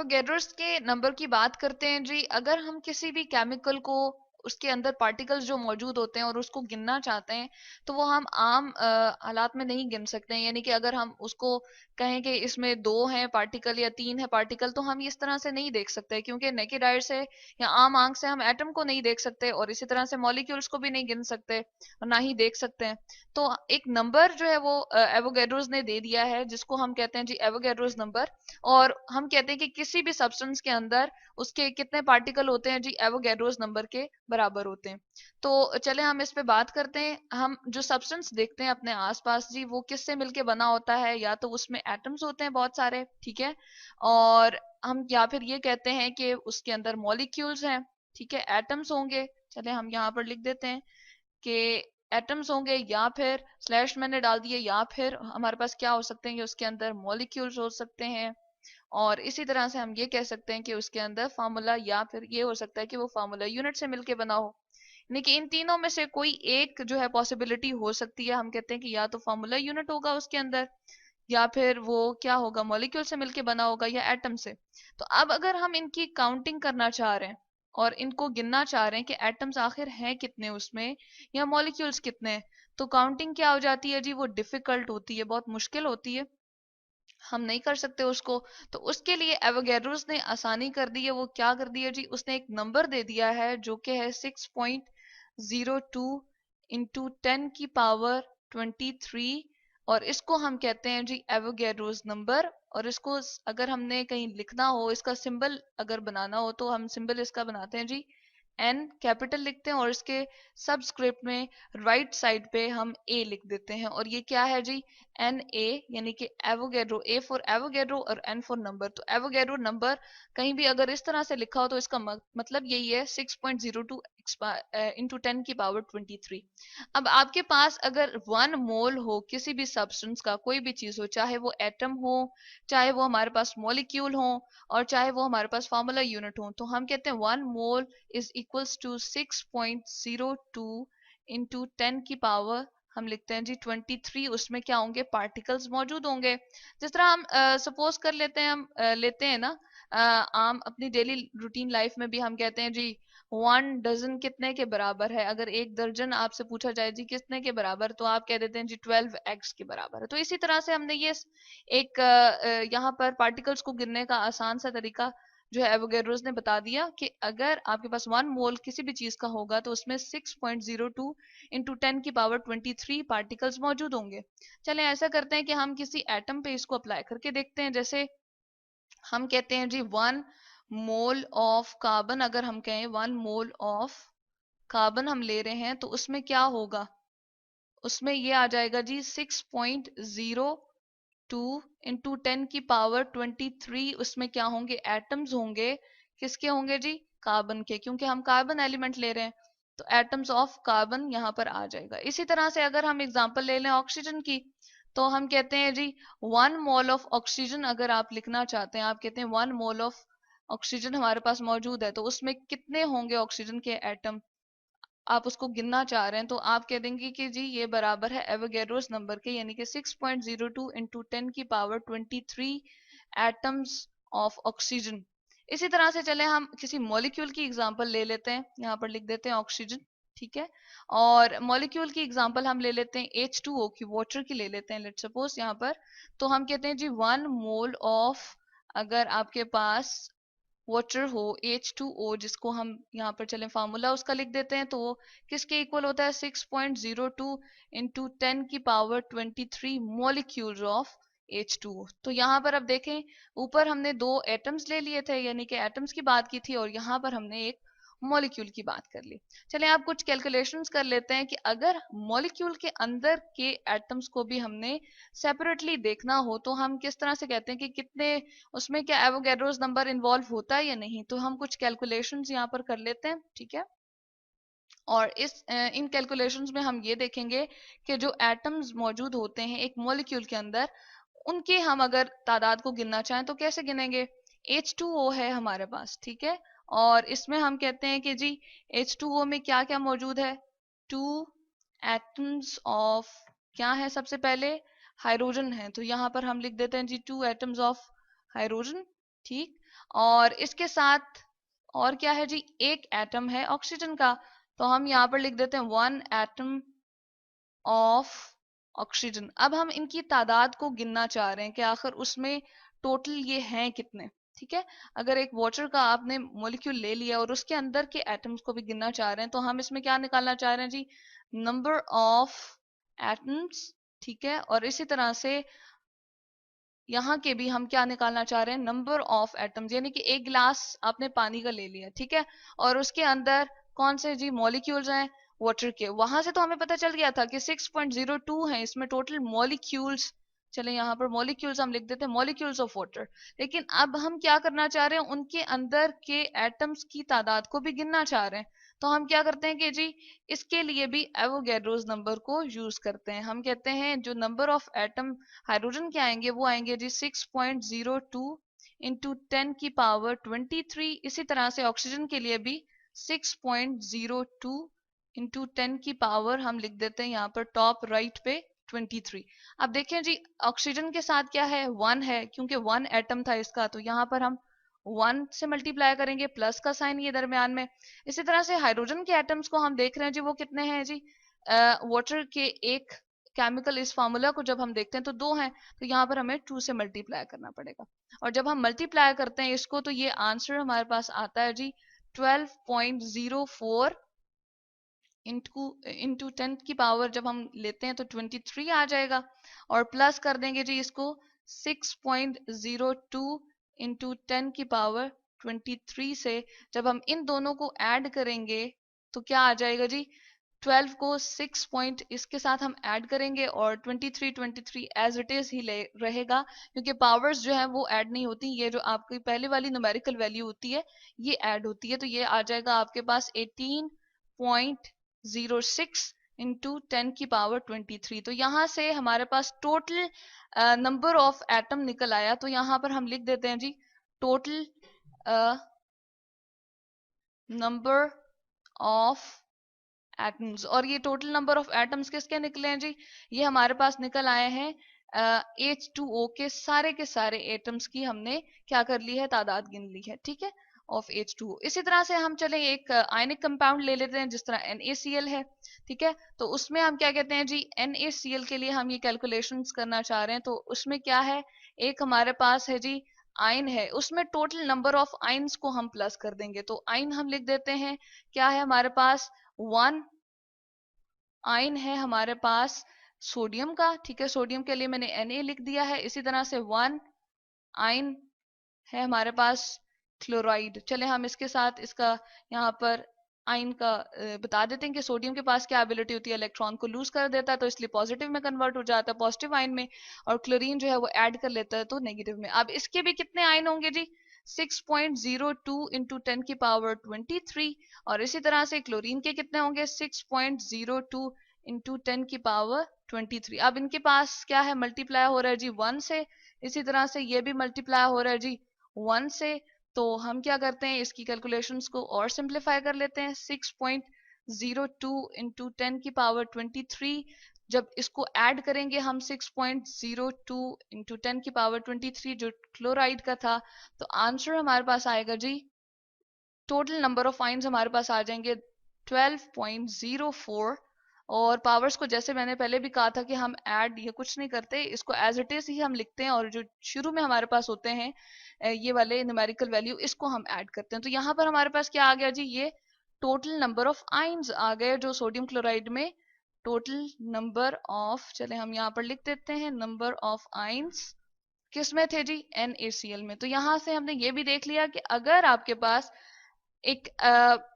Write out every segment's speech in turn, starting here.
Avogadro's के number की बात करते हैं जी, अगर हम किसी भी केमिकल को उसके अंदर पार्टिकल्स जो मौजूद होते हैं और उसको गिनना चाहते हैं, तो वो हम आम हालात में नहीं गिन सकते हैं। यानी कि अगर हम उसको कहें कि इसमें 2 हैं पार्टिकल या 3 है पार्टिकल, तो हम इस तरह से नहीं देख सकते, क्योंकि नेकेड आई से या आम आंख से हम एटम को नहीं देख सकते और इसी तरह से मॉलिक्यूल्स को भी नहीं गिन सकते और ना ही देख सकते हैं। तो एक नंबर जो है वो एवोगेड्रोस ने दे दिया है, जिसको हम कहते हैं जी एवोगेड्रोस नंबर। और हम कहते हैं कि किसी भी सब्सटेंस के अंदर उसके कितने पार्टिकल होते हैं जी, एवोगैड्रोस नंबर के बराबर होते हैं। तो चले हम इस पे बात करते हैं। हम जो सब्सटेंस देखते हैं अपने आसपास जी, वो किससे मिलके बना होता है? या तो उसमें एटम्स होते हैं बहुत सारे, ठीक है, और हम या फिर ये कहते हैं कि उसके अंदर मॉलिक्यूल्स हैं, ठीक है, एटम्स होंगे। चले हम यहाँ पर लिख देते हैं कि एटम्स होंगे, या फिर स्लैश मैंने डाल दिए, या फिर हमारे पास क्या हो सकते हैं कि उसके अंदर मॉलिक्यूल्स हो सकते हैं। और इसी तरह से हम ये कह सकते हैं कि उसके अंदर फार्मूला, या फिर ये हो सकता है कि वो फार्मूला यूनिट से मिलके बना हो। यानी कि इन तीनों में से कोई एक जो है पॉसिबिलिटी हो सकती है। हम कहते हैं कि या तो फार्मूला यूनिट होगा उसके अंदर, या फिर वो क्या होगा, मॉलिक्यूल से मिलके बना होगा या एटम से। तो अब अगर हम इनकी काउंटिंग करना चाह रहे हैं और इनको गिनना चाह रहे हैं कि एटम्स आखिर हैं कितने उसमें या मॉलिक्यूल्स कितने हैं, तो काउंटिंग क्या हो जाती है जी, वो डिफिकल्ट होती है, बहुत मुश्किल होती है, हम नहीं कर सकते उसको। तो उसके लिए एवोगैड्रोस ने आसानी कर दी है। वो क्या कर दिया जी, उसने एक नंबर दे दिया है जो कि है 6.02 इंटू 10 की पावर 23। और इसको हम कहते हैं जी एवोगैड्रोस नंबर। और इसको अगर हमने कहीं लिखना हो, इसका सिंबल अगर बनाना हो, तो हम सिंबल इसका बनाते हैं जी एन कैपिटल लिखते हैं और इसके सबस्क्रिप्ट में राइट साइड पे हम ए लिख देते हैं। और ये क्या है जी, एन ए, यानी कि एवोगैड्रो, ए फॉर एवोगैड्रो और एन फॉर नंबर। तो एवोगैड्रो नंबर कहीं भी अगर इस तरह से लिखा हो तो इसका मतलब यही है 6.02 इंटू 10 की पावर 23। अब आपके पास अगर 1 मोल हो किसी भी सब्सटेंस का, कोई भी चीज हो, चाहे वो एटम हो, चाहे वो हमारे पास मॉलिक्यूल हो, और चाहे वो हमारे पास फार्मूला यूनिट हो, तो हम कहते हैं 1 mole is equals to 6.02 into 10 की पावर, हम लिखते हैं जी 23। उसमें क्या होंगे, पार्टिकल्स मौजूद होंगे। जिस तरह हम सपोज कर लेते हैं, हम लेते हैं ना आम अपनी डेली रूटीन लाइफ में भी हम कहते हैं जी 1 डजन कितने के बराबर है। अगर 1 दर्जन आपसे पूछा जाए जी कितने के बराबर, तो आप कह देते हैं जी 12 eggs के बराबर है। तो इसी तरह से हमने ये एक यहाँ पर पार्टिकल्स को गिनने का आसान सा तरीका जो है एवोगैड्रोस ने बता दिया कि अगर आपके पास 1 मोल किसी भी चीज का होगा तो उसमें 6.02 इंटू 10 की पावर 23 पार्टिकल्स मौजूद होंगे। चलें ऐसा करते हैं कि हम किसी एटम पे इसको अप्लाई करके देखते हैं। जैसे हम कहते हैं जी 1 मोल ऑफ कार्बन, अगर हम कहें 1 मोल ऑफ कार्बन हम ले रहे हैं, तो उसमें क्या होगा, उसमें ये आ जाएगा जी 6.02 इंटू 10 की पावर 23। उसमें क्या होंगे, एटम्स होंगे। किसके होंगे जी, कार्बन के, क्योंकि हम कार्बन एलिमेंट ले रहे हैं। तो एटम्स ऑफ कार्बन यहाँ पर आ जाएगा। इसी तरह से अगर हम एग्जांपल ले लें ऑक्सीजन की, तो हम कहते हैं जी 1 मोल ऑफ ऑक्सीजन अगर आप लिखना चाहते हैं, आप कहते हैं 1 मोल ऑफ ऑक्सीजन हमारे पास मौजूद है, तो उसमें कितने होंगे ऑक्सीजन के एटम, आप उसको गिनना चाह रहे हैं, तो आप कह देंगे कि जी ये बराबर है एवोगैड्रोस नंबर के, यानी कि 6.02 इंटू 10 की पावर 23 एटम्स ऑफ ऑक्सीजन। इसी तरह से चले हम किसी मॉलिक्यूल की एग्जांपल ले लेते हैं, यहाँ पर लिख देते हैं ऑक्सीजन, ठीक है। और मॉलिक्यूल की एग्जांपल हम ले लेते हैं H2O की, वाटर की ले लेते हैं लेट सपोज यहाँ पर। तो हम कहते हैं जी 1 मोल ऑफ, अगर आपके पास वाटर हो H2O, जिसको हम यहाँ पर चलें फार्मूला उसका लिख देते हैं, तो वो किसके इक्वल होता है, 6.02 इंटू 10 की पावर 23 मॉलिक्यूल्स ऑफ H2O। तो यहाँ पर अब देखें, ऊपर हमने 2 एटम्स ले लिए थे, यानी कि एटम्स की बात की थी, और यहाँ पर हमने एक मॉलिक्यूल की बात कर ली। चलें आप कुछ कैलकुलेशंस कर लेते हैं कि अगर मॉलिक्यूल के अंदर के एटम्स को भी हमने सेपरेटली देखना हो, तो हम किस तरह से कहते हैं कि कितने उसमें क्या एवोगैड्रोस नंबर इन्वॉल्व होता है या नहीं। तो हम कुछ कैलकुलेशंस यहाँ पर कर लेते हैं, ठीक है। और इन कैलकुलेशंस में हम ये देखेंगे कि जो एटम्स मौजूद होते हैं एक मॉलिक्यूल के अंदर, उनके हम अगर तादाद को गिनना चाहें तो कैसे गिनेंगे। H2O है हमारे पास, ठीक है, और इसमें हम कहते हैं कि जी H2O में क्या क्या मौजूद है, 2 एटम्स ऑफ, क्या है सबसे पहले, हाइड्रोजन है। तो यहाँ पर हम लिख देते हैं जी 2 एटम्स ऑफ हाइड्रोजन, ठीक। और इसके साथ और क्या है जी, एक एटम है ऑक्सीजन का, तो हम यहाँ पर लिख देते हैं 1 एटम ऑफ ऑक्सीजन। अब हम इनकी तादाद को गिनना चाह रहे हैं कि आखिर उसमें टोटल ये हैं कितने। ठीक है, अगर एक वाटर का आपने मॉलिक्यूल ले लिया और उसके अंदर के एटम्स को भी गिनना चाह रहे हैं, तो हम इसमें क्या निकालना चाह रहे हैं जी, नंबर ऑफ एटम्स। ठीक है, और इसी तरह से यहाँ के भी हम क्या निकालना चाह रहे हैं, नंबर ऑफ एटम्स, यानी कि एक गिलास आपने पानी का ले लिया, ठीक है, और उसके अंदर कौन से जी मॉलिक्यूल्स हैं, वाटर के। वहां से तो हमें पता चल गया था कि 6.02 है इसमें टोटल मॉलिक्यूल्स। चले यहाँ पर मॉलिक्यूल्स हम लिख देते हैं, मॉलिक्यूल्स ऑफ वाटर। लेकिन अब हम क्या करना चाह रहे हैं, उनके अंदर के एटम्स की तादाद को भी गिनना चाह रहे हैं। तो हम क्या करते हैं कि जी इसके लिए भी एवोगैड्रोस नंबर को यूज करते हैं। हम कहते हैं जो नंबर ऑफ एटम हाइड्रोजन के आएंगे वो आएंगे जी 6.02 इंटू 10 की पावर 23। इसी तरह से ऑक्सीजन के लिए भी 6.02 इंटू 10 की पावर हम लिख देते हैं यहाँ पर टॉप राइट पे 23। अब देखें जी ऑक्सीजन के साथ क्या है, 1 है, क्योंकि 1 एटम था इसका, तो यहाँ पर हम 1 से मल्टीप्लाई करेंगे, प्लस का साइन ये दरमियान में। इसी तरह से हाइड्रोजन के एटम्स को हम देख रहे हैं जी, वो कितने हैं जी, वाटर के एक केमिकल इस फार्मूला को जब हम देखते हैं तो 2 हैं, तो यहाँ पर हमें 2 से मल्टीप्लाई करना पड़ेगा। और जब हम मल्टीप्लाई करते हैं इसको, तो ये आंसर हमारे पास आता है जी 12.04 इंटू 10 की पावर जब हम लेते हैं तो 23 आ जाएगा। और प्लस कर देंगे जी इसको 6.02 इंटू 10 की पावर 23 से, जब हम इन दोनों को ऐड करेंगे तो क्या आ जाएगा जी, 12 को 6 पॉइंट इसके साथ हम ऐड करेंगे और 23 एज इट इज ही रहेगा, क्योंकि पावर्स जो है वो ऐड नहीं होती, ये जो आपकी पहले वाली न्यूमेरिकल वैल्यू होती है ये ऐड होती है। तो ये आ जाएगा आपके पास 18.06 इंटू 10 की पावर 23। तो यहाँ से हमारे पास टोटल नंबर ऑफ एटम निकल आया। तो यहाँ पर हम लिख देते हैं जी टोटल नंबर ऑफ एटम्स। और ये टोटल नंबर ऑफ एटम्स किसके निकले हैं जी, ये हमारे पास निकल आए हैं H2O के सारे एटम्स की हमने क्या कर ली है, तादाद गिन ली है। ठीक है, ऑफ H2O। इसी तरह से हम चले एक आयनिक कंपाउंड ले लेते हैं, जिस तरह NaCl है। ठीक है, तो उसमें हम क्या कहते हैं जी, NaCl के लिए हम ये कैलकुलेशंस करना चाह रहे हैं, तो उसमें क्या है, एक हमारे पास है जी आयन है, उसमें टोटल नंबर ऑफ आयन्स को हम प्लस कर देंगे। तो आयन हम लिख देते हैं, क्या है हमारे पास 1 आयन है हमारे पास सोडियम का। ठीक है, सोडियम के लिए मैंने Na लिख दिया है। इसी तरह से 1 आयन है हमारे पास क्लोराइड। चले हम इसके साथ इसका यहाँ पर आयन का बता देते हैं कि सोडियम के पास क्या एबिलिटी होती है, इलेक्ट्रॉन को लूज कर देता है, तो इसलिए पॉजिटिव में कन्वर्ट हो जाता है, पॉजिटिव आयन में। और क्लोरीन जो है वो ऐड कर लेता है तो नेगेटिव में। अब इसके भी कितने आयन होंगे जी, 6.02 इंटू 10 की पावर 23। और इसी तरह से क्लोरीन के कितने होंगे, 6.02 इंटू 10 की पावर 23। अब इनके पास क्या है, मल्टीप्लाई हो रहा है जी 1 से। इसी तरह से ये भी मल्टीप्लाई हो रहा है जी 1 से। तो हम क्या करते हैं, इसकी कैलकुलेशंस को और सिंप्लीफाई कर लेते हैं। 6.02 इंटू 10 की पावर 23, जब इसको ऐड करेंगे हम 6.02 इंटू 10 की पावर 23 जो क्लोराइड का था, तो आंसर हमारे पास आएगा जी, टोटल नंबर ऑफ आयन्स हमारे पास आ जाएंगे 12.04। और पावर्स को जैसे मैंने पहले भी कहा था कि हम ऐड ये कुछ नहीं करते, इसको एज इट इज ही हम लिखते हैं, और जो शुरू में हमारे पास होते हैं ये वाले न्यूमेरिकल वैल्यू, इसको हम ऐड करते हैं। तो यहाँ पर हमारे पास क्या आ गया जी, ये टोटल नंबर ऑफ आयन्स आ गए जो सोडियम क्लोराइड में टोटल नंबर ऑफ, चले हम यहाँ पर लिख देते हैं, नंबर ऑफ आयन्स किस में थे जी, NaCl में। तो यहाँ से हमने ये भी देख लिया कि अगर आपके पास एक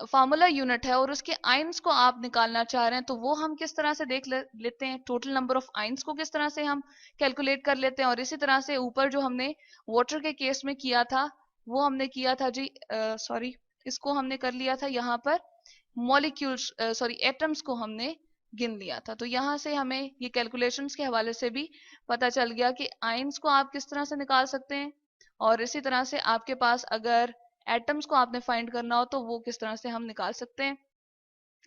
फार्मूला यूनिट है और उसके आयन्स को आप निकालना चाह रहे हैं, तो वो हम किस तरह से लेते हैं, टोटल नंबर ऑफ आयन्स को किस तरह से हम कैलकुलेट कर लेते हैं। और इसी तरह से ऊपर जो हमने वाटर के केस में किया था, वो हमने किया था जी, सॉरी, इसको हमने कर लिया था यहाँ पर मॉलिक्यूल्स, सॉरी एटम्स को हमने गिन लिया था। तो यहाँ से हमें ये कैलकुलेशंस के हवाले से भी पता चल गया कि आयन्स को आप किस तरह से निकाल सकते हैं, और इसी तरह से आपके पास अगर एटम्स को आपने फाइंड करना हो तो वो किस तरह से हम निकाल सकते हैं।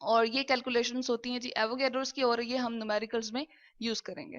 और ये कैलकुलेशंस होती हैं जी एवोगैड्रोस की, और ये हम न्यूमेरिकल्स में यूज करेंगे।